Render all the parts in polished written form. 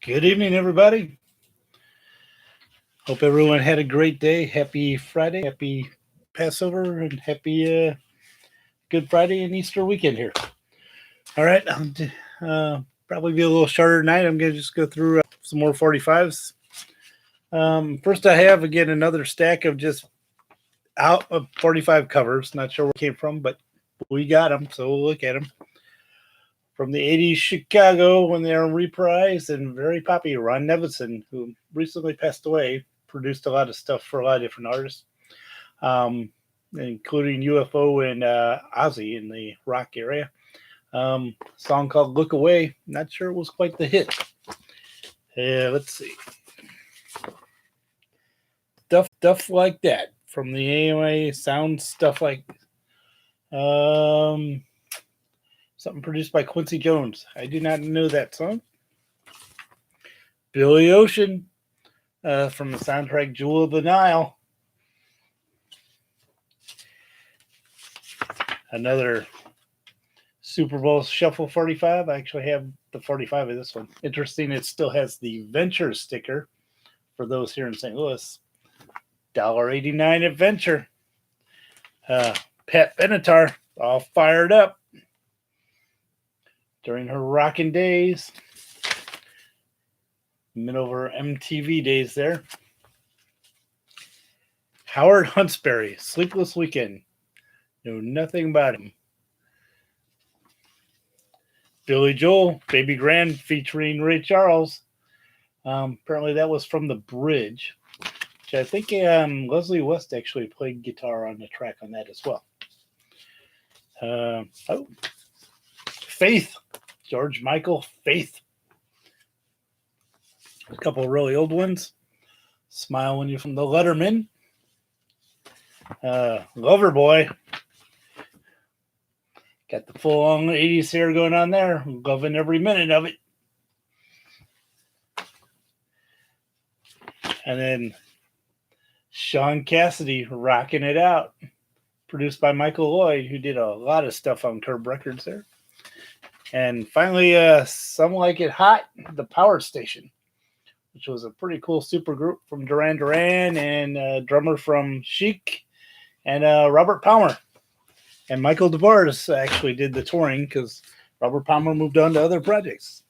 Good evening, everybody. Hope everyone had a great day. Happy Friday, happy Passover, and happy Good Friday and Easter weekend here. All right, probably be a little shorter tonight. I'm going to just go through some more 45s. First, I have again another stack of just out of 45 covers. Not sure where it came from, but we got them, so we'll look at them. From the 80s Chicago when they were reprised and very popular. Ron Nevison, who recently passed away, produced a lot of stuff for a lot of different artists, including UFO and Ozzy in the rock area. Song called Look Away. Not sure it was quite the hit. Let's see. Stuff like that from the AMA sound stuff like something produced by Quincy Jones. I do not know that song. Billy Ocean from the soundtrack Jewel of the Nile. Another Super Bowl Shuffle 45. I actually have the 45 of this one. Interesting, it still has the Venture sticker for those here in St. Louis. $1.89 at Venture. Pat Benatar, all fired up during her rocking days. Middle of her MTV days there. Howard Huntsberry, Sleepless Weekend. Know nothing about him. Billy Joel, Baby Grand, featuring Ray Charles. Apparently that was from The Bridge, which I think Leslie West actually played guitar on the track on that as well. Faith, George Michael, Faith. A couple of really old ones. Smile When You're from the Letterman. Loverboy. Got the full on 80s hair going on there. Loving every minute of it. And then Sean Cassidy, Rocking It Out. Produced by Michael Lloyd, who did a lot of stuff on Curb Records there. And finally, Some Like It Hot, The Power Station, which was a pretty cool super group from Duran Duran and a drummer from Chic and Robert Palmer. And Michael DeBarge actually did the touring because Robert Palmer moved on to other projects.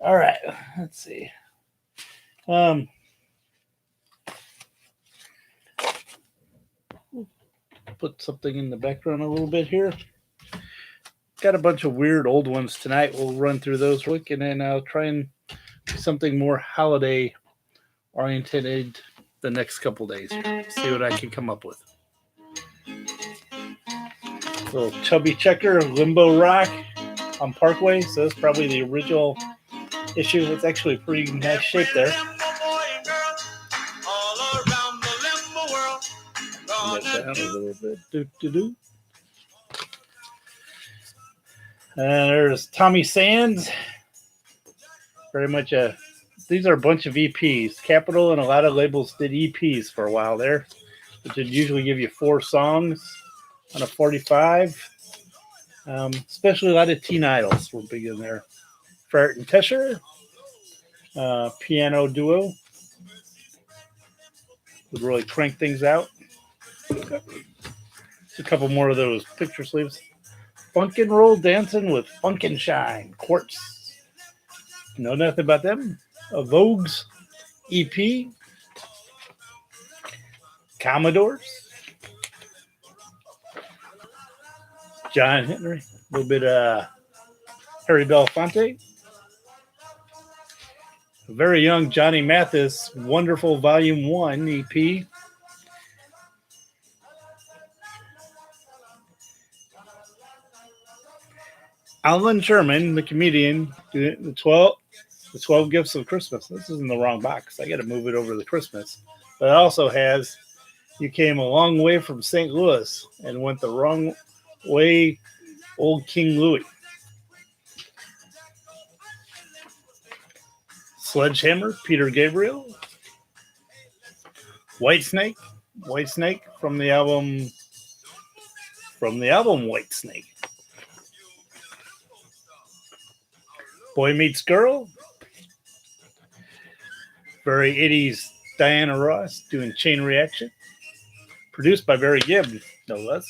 All right, let's see. Put something in the background a little bit here. Got a bunch of weird old ones tonight. We'll run through those quick, and then I'll try and do something more holiday oriented the next couple days. See what I can come up with. Little Chubby Checker, Limbo Rock on Parkway. So that's probably the original issue. It's actually a pretty nice shape there. That down a little bit. There's Tommy Sands. Very much these are a bunch of EPs. Capitol and a lot of labels did EPs for a while there, which would usually give you 4 songs on a 45. Especially a lot of teen idols were big in there. Ferret and Tesher, piano duo, would really crank things out. A couple more of those picture sleeves. Funk and Roll Dancing with Funk and Shine, Quartz. Know nothing about them. A Vogue's EP. Commodores. John Henry. A little bit of Harry Belafonte. A very young Johnny Mathis, Wonderful Volume 1 EP. Alan Sherman, the comedian, the 12 Gifts of Christmas. This is in the wrong box. I got to move it over to Christmas. But it also has You Came a Long Way from St. Louis and Went the Wrong Way, Old King Louie. Sledgehammer, Peter Gabriel. Whitesnake from the album Whitesnake. Boy Meets Girl. Very 80s Diana Ross doing Chain Reaction. Produced by Barry Gibb, no less.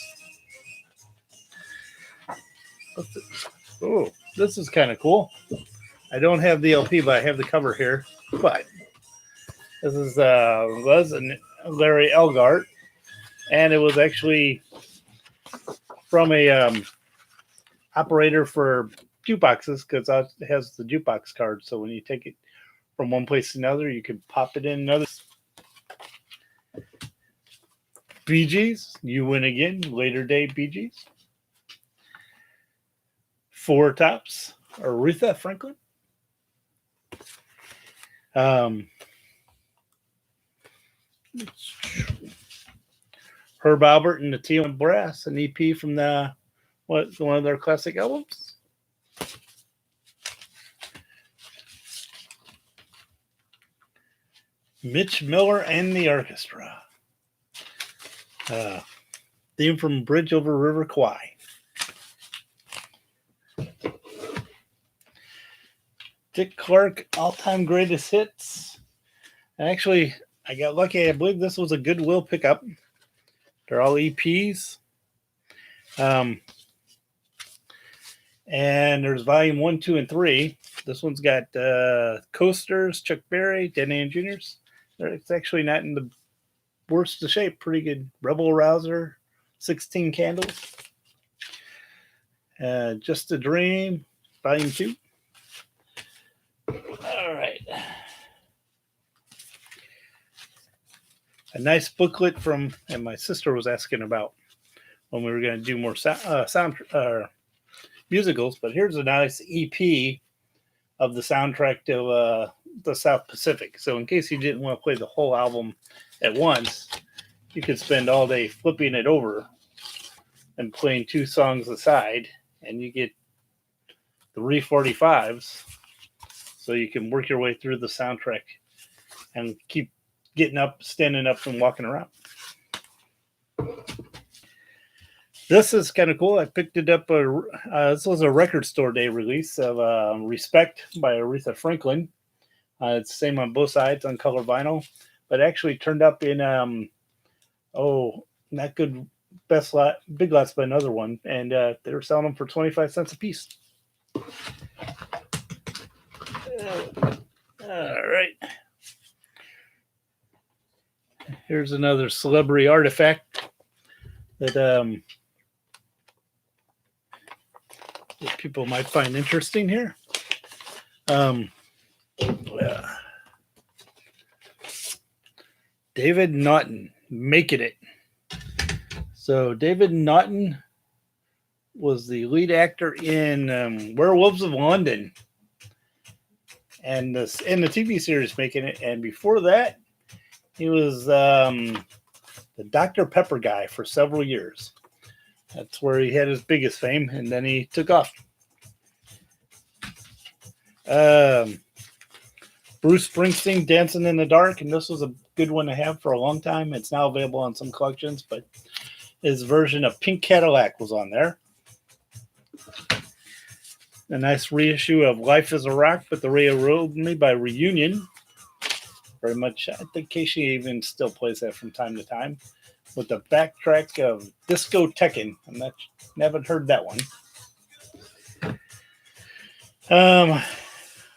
Oh, this is kind of cool. I don't have the LP, but I have the cover here. But this is Les and Larry Elgart, and it was actually from a operator for jukeboxes because it has the jukebox card. So when you take it from one place to another, you can pop it in another. Bee Gees, You Win Again, later day Bee Gees. Four Tops, Aretha Franklin. Herb Albert and the Tijuana Brass, an EP from one of their classic albums. Mitch Miller and the Orchestra. Theme from Bridge Over River Kwai. Dick Clark, all-time greatest hits. And actually, I got lucky. I believe this was a Goodwill pickup. They're all EPs. And there's volume 1, 2, and 3. This one's got Coasters, Chuck Berry, Dead End Juniors. It's actually not in the worst of shape. Pretty good. Rebel Rouser, 16 Candles. Just a Dream, volume 2. All right. A nice booklet from, and my sister was asking about when we were going to do more sound musicals, but here's a nice EP of the soundtrack to the South Pacific. So in case you didn't want to play the whole album at once, you could spend all day flipping it over and playing 2 songs aside, and you get the 45's. So you can work your way through the soundtrack and keep getting up, standing up, and walking around. This is kind of cool. I picked it up. This was a record store day release of Respect by Aretha Franklin. It's the same on both sides on color vinyl, but actually turned up in, not good, best lot, Big Lots by another one. And they were selling them for 25 cents a piece. All right. Here's another celebrity artifact that people might find interesting here. David Naughton, Making It. So David Naughton was the lead actor in Werewolves of London. And in the TV series Making It. And before that, he was the Dr. Pepper guy for several years. That's where he had his biggest fame, and then he took off. Bruce Springsteen, Dancing in the Dark, and this was a good one to have for a long time. It's now available on some collections, but his version of Pink Cadillac was on there. A nice reissue of Life is a Rock, but the Railroad Me by Reunion. Very much, I think Casey even still plays that from time to time. With the backtrack of Disco Tekken. Never heard that one.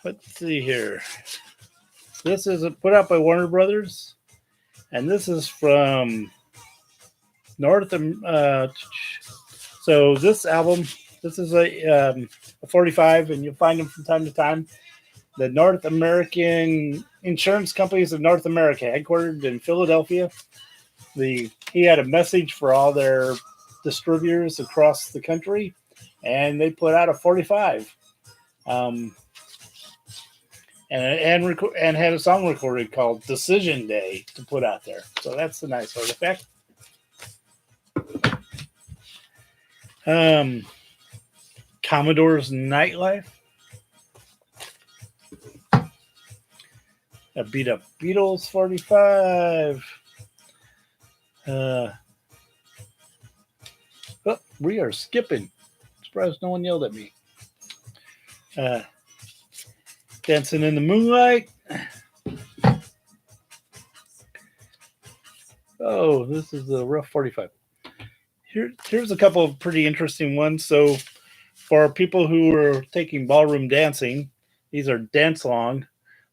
Let's see here. This is put out by Warner Brothers, and this is from so this album, this is a 45, and you'll find them from time to time. The North American Insurance Companies of North America, headquartered in Philadelphia. He had a message for all their distributors across the country, and they put out a 45, and had a song recorded called Decision Day to put out there. So that's a nice artifact. Commodore's Nightlife. A Beat Up Beatles 45. We are skipping. Surprised no one yelled at me. Dancing in the Moonlight. Oh, this is a rough 45. Here's a couple of pretty interesting ones. So for people who are taking ballroom dancing, these are dance long.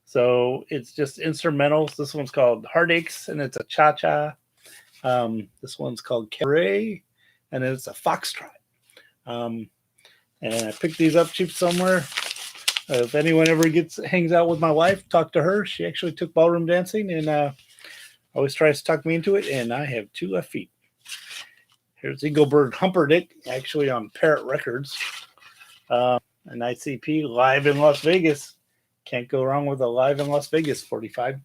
So it's just instrumentals. This one's called Heartaches, and it's a cha cha. This one's called Cabaret, and it's a foxtrot. Um, and I picked these up cheap somewhere. If anyone ever hangs out with my wife, talk to her. She actually took ballroom dancing, and always tries to talk me into it. And I have two left feet. Here's Eaglebird Humperdinck, actually on Parrot Records. An ICP live in Las Vegas. Can't go wrong with a live in Las Vegas 45.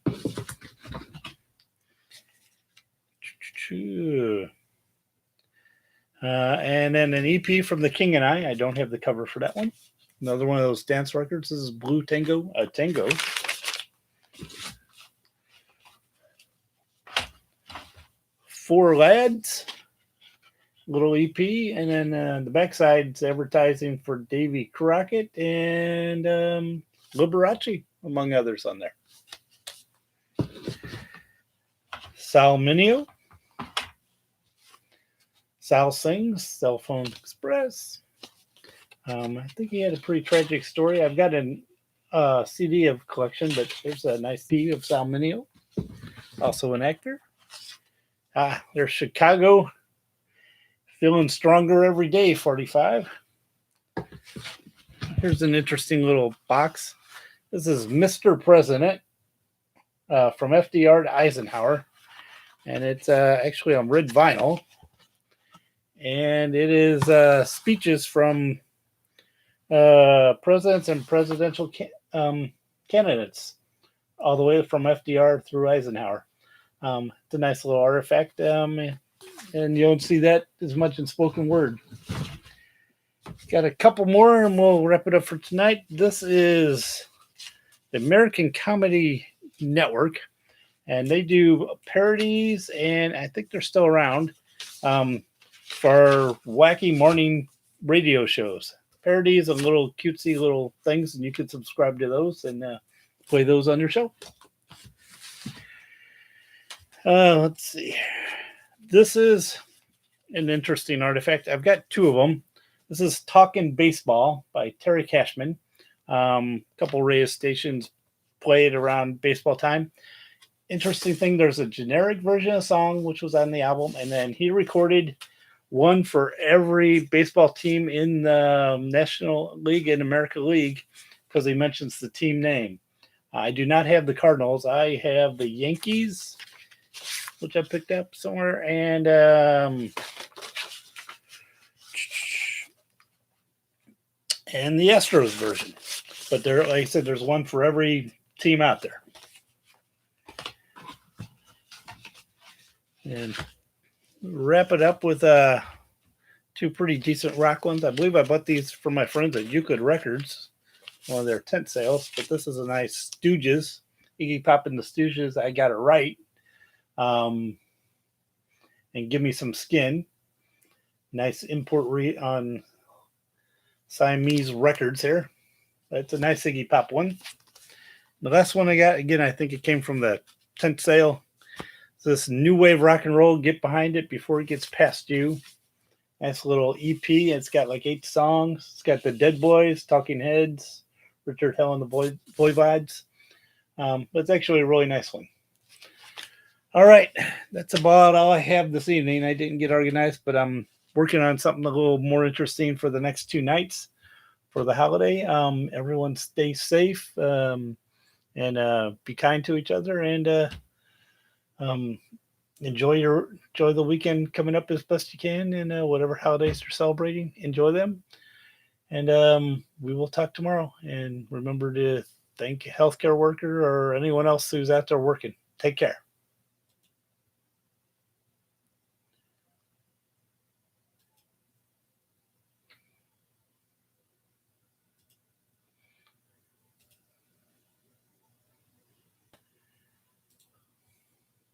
And then an EP from The King and I. I don't have the cover for that one. Another one of those dance records. This is Blue Tango, a Tango. Four Lads, little EP, and then the backside's advertising for Davy Crockett and Liberace, among others on there. Sal Mineo. Sal Sings, Cell Phone Express. I think he had a pretty tragic story. I've got a CD of collection, but there's a nice CD of Sal Mineo, also an actor. There's Chicago, feeling stronger every day, 45. Here's an interesting little box. This is Mr. President from FDR to Eisenhower, and it's actually on red vinyl. And it is speeches from presidents and presidential candidates, all the way from FDR through Eisenhower. It's a nice little artifact, and you don't see that as much in spoken word. Got a couple more, and we'll wrap it up for tonight. This is the American Comedy Network, and they do parodies, and I think they're still around for wacky morning radio shows. Parodies and little cutesy little things, and you can subscribe to those and play those on your show. Let's see. This is an interesting artifact. I've got two of them. This is Talkin' Baseball by Terry Cashman. A couple radio stations play it around baseball time. Interesting thing, there's a generic version of the song, which was on the album, and then he recorded one for every baseball team in the National League and American League because he mentions the team name. I do not have the Cardinals. I have the Yankees, which I picked up somewhere, and the Astros version. But there, like I said, there's one for every team out there. And wrap it up with two pretty decent rock ones. I believe I bought these from my friends at Euclid Records, one of their tent sales. But this is a nice Stooges, Iggy Pop and the Stooges. I got it right. And Give Me Some Skin. Nice import on Siamese Records here. That's a nice Iggy Pop one. The last one I got, again, I think it came from the tent sale. It's this new wave rock and roll, Get Behind It Before It Gets Past You. Nice little EP. It's got like 8 songs. It's got the Dead Boys, Talking Heads, Richard Hell and the Voivods. But it's actually a really nice one. All right, that's about all I have this evening. I didn't get organized, but I'm working on something a little more interesting for the next 2 nights for the holiday. Everyone stay safe and be kind to each other, and enjoy the weekend coming up as best you can, and whatever holidays you're celebrating, enjoy them. And we will talk tomorrow. And remember to thank a healthcare worker or anyone else who's out there working. Take care.